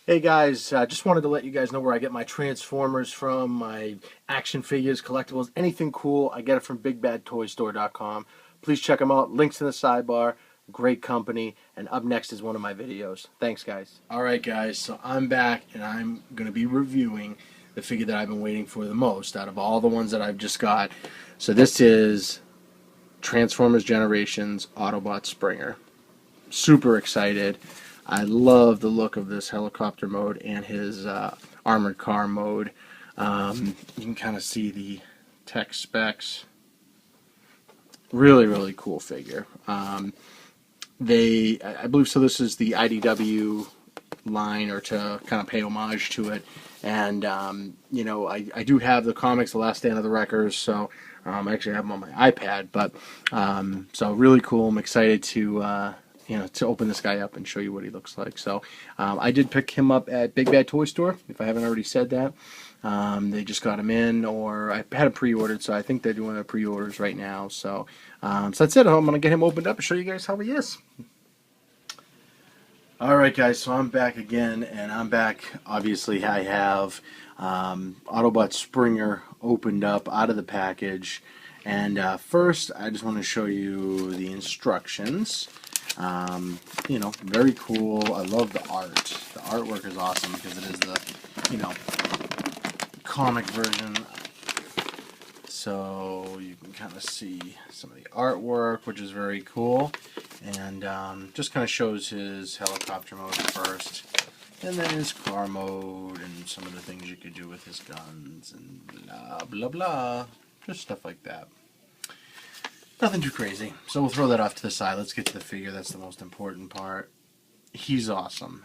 Hey guys, just wanted to let you guys know where I get my Transformers from, my action figures, collectibles, anything cool. I get it from BigBadToyStore.com. Please check them out. Links in the sidebar. Great company. And up next is one of my videos. Thanks, guys. Alright, guys, so I'm back and I'm going to be reviewing the figure that I've been waiting for the most out of all the ones that I've just got. So this is Transformers Generations Autobot Springer. Super excited. I love the look of this helicopter mode and his armored car mode. You can kind of see the tech specs. Really, really cool figure. I believe so. This is the IDW line, or to kind of pay homage to it. And I do have the comics, The Last Stand of the Wreckers, so I actually have them on my iPad. But so really cool. I'm excited to open this guy up and show you what he looks like. So I did pick him up at Big Bad Toy Store, if I haven't already said that. They just got him in, or I had him pre-ordered, so I think they're doing their pre-orders right now. So that's it. I'm going to get him opened up and show you guys how he is. Alright guys, so I'm back again, and I'm back, obviously I have Autobot Springer opened up out of the package. And first, I just want to show you the instructions. Very cool. I love the art. The artwork is awesome because it is the, comic version. So you can kind of see some of the artwork, which is very cool. And just kind of shows his helicopter mode first. And then his car mode and some of the things you could do with his guns and blah, blah, blah. Just stuff like that. Nothing too crazy. So we'll throw that off to the side. Let's get to the figure. That's the most important part. He's awesome.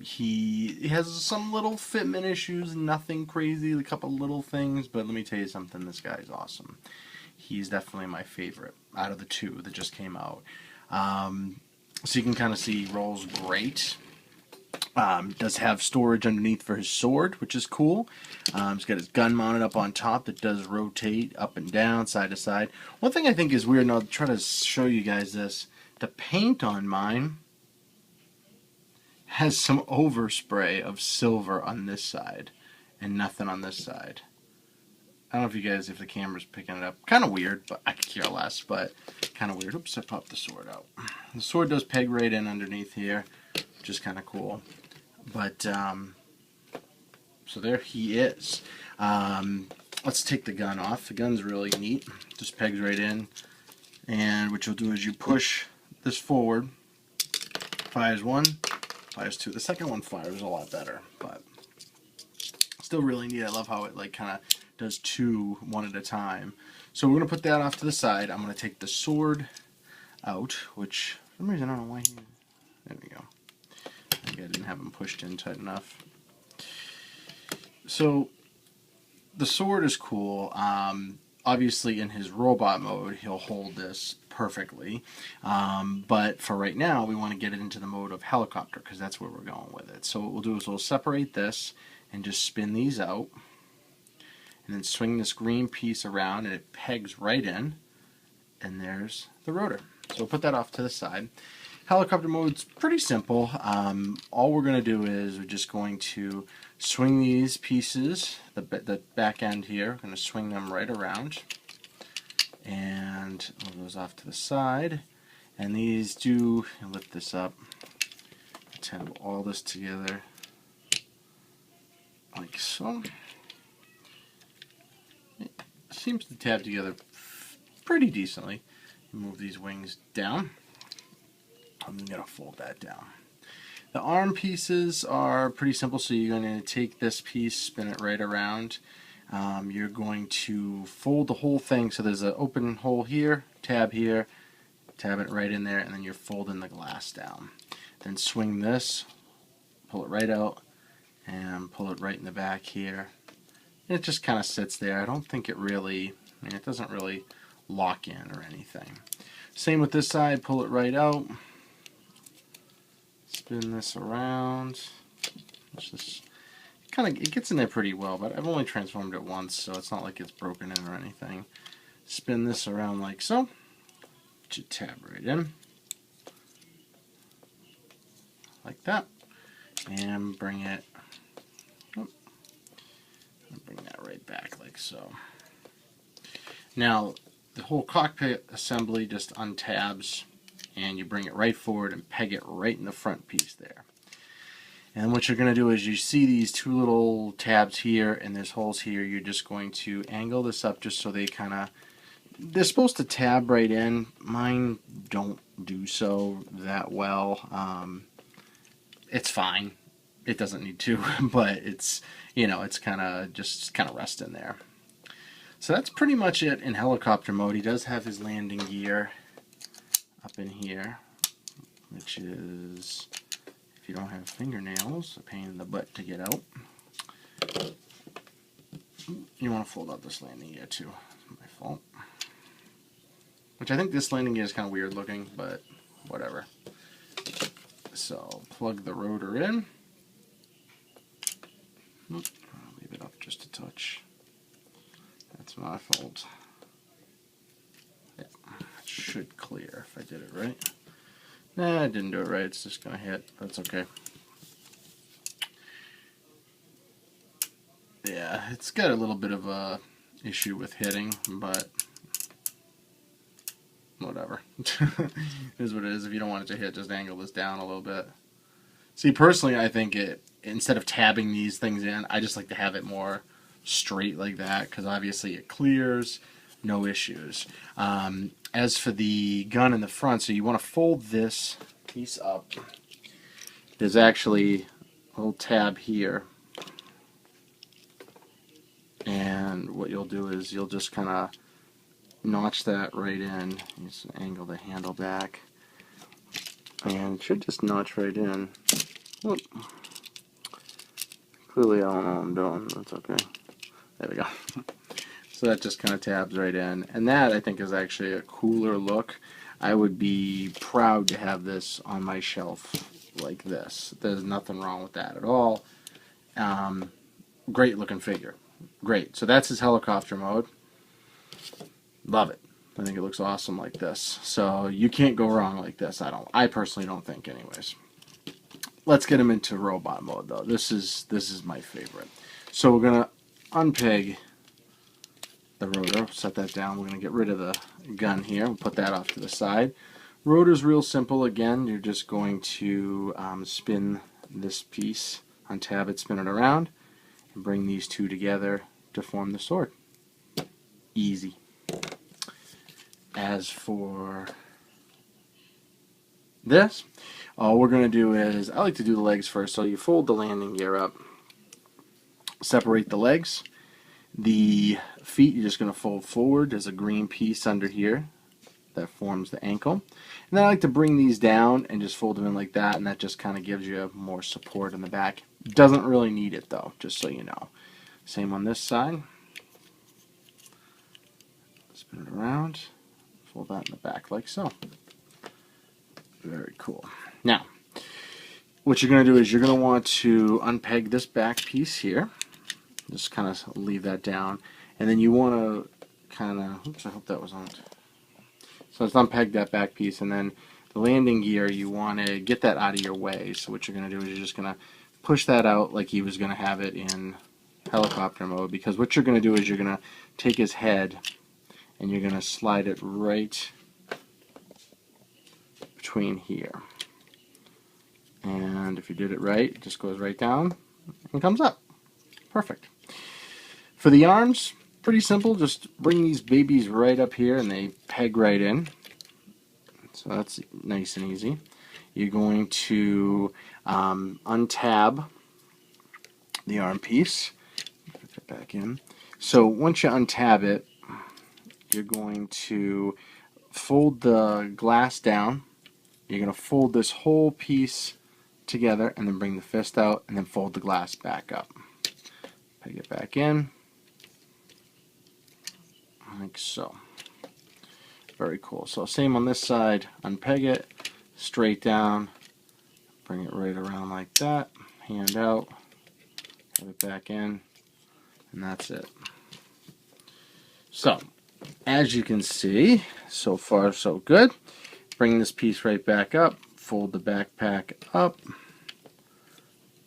He has some little fitment issues, nothing crazy, a couple little things, but let me tell you something, this guy's awesome. He's definitely my favorite out of the two that just came out. So you can kind of see he rolls great. Does have storage underneath for his sword, which is cool. He's got his gun mounted up on top that does rotate up and down, side to side. One thing I think is weird, and I'll try to show you guys this, the paint on mine has some overspray of silver on this side and nothing on this side. I don't know if you guys, if the camera's picking it up. Kind of weird, but I could care less, but kind of weird. Oops, I popped the sword out. The sword does peg right in underneath here, which is kind of cool. But, so there he is. Let's take the gun off. The gun's really neat. Just pegs right in. And what you'll do is you push this forward. Fires one, fires two. The second one fires a lot better, but still really neat. I love how it kind of does two one at a time. So we're going to put that off to the side. I'm going to take the sword out, which for some reason I don't know why there we go. I didn't have them pushed in tight enough. So the sword is cool. Obviously in his robot mode he'll hold this perfectly, but for right now we want to get it into the mode of helicopter because that's where we're going with it. So what we'll do is we'll separate this and just spin these out and then swing this green piece around and it pegs right in, and there's the rotor. So we'll put that off to the side. Helicopter mode's pretty simple. All we're going to do is we're just going to swing these pieces, the back end here, we're going to swing them right around and move those off to the side. And these do, lift this up, attend all this together like so. It seems to tab together pretty decently. Move these wings down. I'm going to fold that down. The arm pieces are pretty simple, so you're going to take this piece, spin it right around. You're going to fold the whole thing, so there's an open hole here, tab it right in there, and then you're folding the glass down. Then swing this, pull it right out, and pull it right in the back here. And it just kind of sits there. I don't think it really, it doesn't really lock in or anything. Same with this side, pull it right out. Spin this around. It gets in there pretty well, but I've only transformed it once, so it's not like it's broken in or anything. Spin this around like so. Should tab right in. Like that. and bring it, bring that right back like so. Now, the whole cockpit assembly just untabs, and you bring it right forward and peg it right in the front piece there. And what you're going to do is, you see these two little tabs here and there's holes here. You're just going to angle this up just so they kind of, they're supposed to tab right in. Mine don't do so that well. It's fine. It doesn't need to, but it's, you know, it's kind of just kind of rest in there. So that's pretty much it in helicopter mode. He does have his landing gear up in here, which is, if you don't have fingernails, a pain in the butt to get out. You want to fold out this landing gear too. My fault. Which I think this landing gear is kind of weird looking, but whatever. So plug the rotor in. I'll leave it up just a touch. That's my fault. Yeah, it should clear if I did it right. Nah, I didn't do it right. It's just going to hit. That's okay. Yeah, it's got a little bit of a issue with hitting, but whatever. It is what it is. If you don't want it to hit, just angle this down a little bit. See, personally, I think it, instead of tabbing these things in, I just like to have it more straight like that, because obviously it clears, no issues. As for the gun in the front, so you want to fold this piece up. There's actually a little tab here, and what you'll do is you'll just kind of notch that right in. You just angle the handle back, and it should just notch right in. Whoop. Clearly I don't know what I'm doing. That's okay. There we go. So that just kind of tabs right in, and that I think is actually a cooler look. I would be proud to have this on my shelf like this. There's nothing wrong with that at all. Great looking figure. Great. So that's his helicopter mode. Love it. I think it looks awesome like this. So you can't go wrong like this. I personally don't think, anyways. Let's get him into robot mode though. This is my favorite. So we're gonna unpeg the rotor, set that down. We're going to get rid of the gun here. We'll put that off to the side. Rotor's real simple. Again, you're just going to spin this piece, untab it, spin it around, and bring these two together to form the sword. Easy. As for this, all we're going to do is, I like to do the legs first. So you fold the landing gear up, separate the legs. The feet you're just going to fold forward. There's a green piece under here that forms the ankle. And then I like to bring these down and just fold them in like that, and that just kind of gives you more support in the back. Doesn't really need it though, just so you know. Same on this side. Spin it around, fold that in the back like so. Very cool. Now, what you're going to do is you're going to want to unpeg this back piece here. Just kind of leave that down, and then you want to kind of, oops, I hope that was on. So let's unpeg that back piece, and then the landing gear, you want to get that out of your way. So what you're going to do is you're just going to push that out like he was going to have it in helicopter mode, because what you're going to do is you're going to take his head and you're going to slide it right between here. And if you did it right, it just goes right down and comes up. Perfect. For the arms, pretty simple. Just bring these babies right up here and they peg right in. So that's nice and easy. You're going to untab the arm piece. Put it back in. So once you untab it, you're going to fold the glass down. You're going to fold this whole piece together and then bring the fist out and then fold the glass back up. Peg it back in. Like so. Very cool. So same on this side. Unpeg it, straight down, bring it right around like that, hand out, put it back in, and that's it. So, as you can see, so far so good. Bring this piece right back up, fold the backpack up,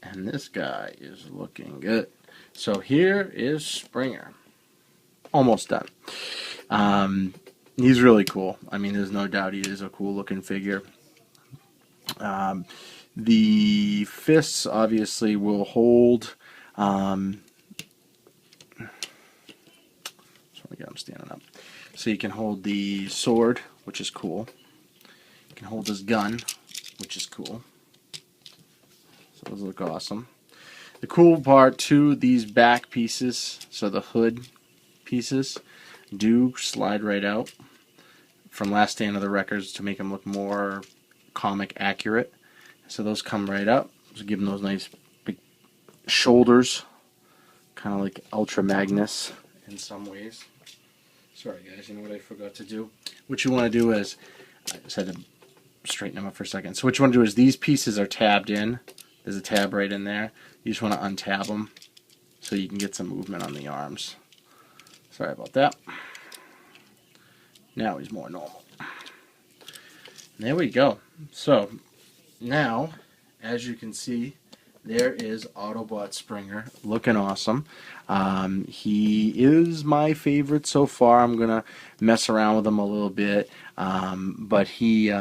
And this guy is looking good. So here is Springer. Almost done. He's really cool. I mean, there's no doubt he is a cool looking figure. The fists obviously will hold. So we got him standing up. So you can hold the sword, which is cool. You can hold his gun, which is cool. So those look awesome. The cool part too, these back pieces, so the hood pieces, do slide right out from Last Stand of the Records to make them look more comic accurate. So those come right up, so give them those nice big shoulders, kind of like Ultra Magnus in some ways. Sorry guys, you know what I forgot to do? What you want to do is, I just had to straighten them up for a second. So what you want to do is these pieces are tabbed in. There's a tab right in there. You just want to untab them so you can get some movement on the arms. Sorry about that. Now he's more normal. There we go. So now, as you can see, there is Autobot Springer, looking awesome. He is my favorite so far. I'm going to mess around with him a little bit, but he,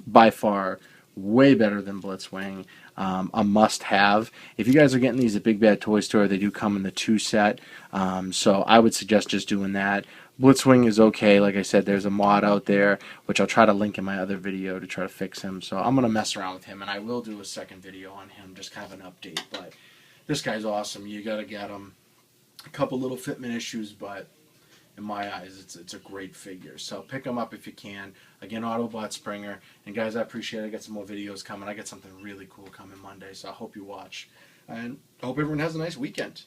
by far, way better than Blitzwing. A must-have. If you guys are getting these at Big Bad Toy Store, they do come in the 2 set, so I would suggest just doing that. Blitzwing is okay. Like I said, there's a mod out there, which I'll try to link in my other video to try to fix him. So I'm going to mess around with him, and I will do a second video on him, just kind of an update. But this guy's awesome. You got to get him. A couple little fitment issues, but in my eyes, it's a great figure. So pick him up if you can. Again, Autobot Springer. And guys, I appreciate it. I got some more videos coming. I got something really cool coming Monday, so I hope you watch. And I hope everyone has a nice weekend.